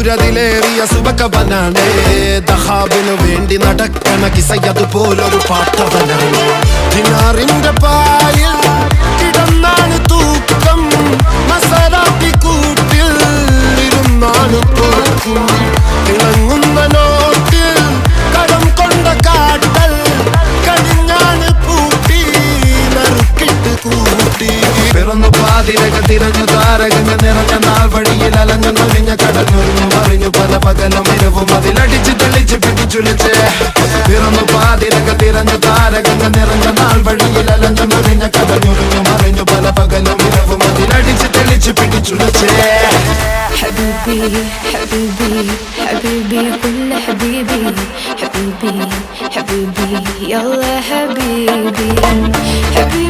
സൂര്യതിലേറിയ സുബകവനാണ് ദഹാബിനു വേണ്ടി നടക്കണ കിസയതുപോലൊരു പാട്ടവനാണ് ദിനാറിന്റെ പായിൽ കിടന്നാണ് തൂക്കം മസറാത്തി കൂട്ടിൽ ഇരുന്നാണ് തോക്കും തിളങ്ങുന്ന നോട്ടിൽ കടം കൊണ്ട കാട്ടൽ കടിഞ്ഞാണ് പൂട്ടി നറുക്കിട്ട് കൂട്ടി പിറന്നു പാതിരക തിരഞ്ഞു താരകങ്ങൾ നിറഞ്ഞ നാൾ വഴിയിൽ അലഞ്ഞു നൊലിഞ്ഞ കടഞ്ഞൊരിഞ്ഞു മറിഞ്ഞു പല പകലും ഇരവും അതിലടിച്ച് തെളിച്ച് പിടിച്ചുലിച്ച് പിറന്നു പാതിരക തിരഞ്ഞു താരകങ്ങൾ നിറഞ്ഞ നാൾ വഴിയിൽ അലഞ്ഞു നൊലിഞ്ഞ കടഞ്ഞൊരിഞ്ഞു മറിഞ്ഞു പല പകലും ഇരവും അതിലടിച്ച് തെളിച്ച് പിടിച്ചുലിച്ച് حبيبي حبيبي حبيبي كل حبيبي حبيبي حبيبي يلا حبيبي حبيبي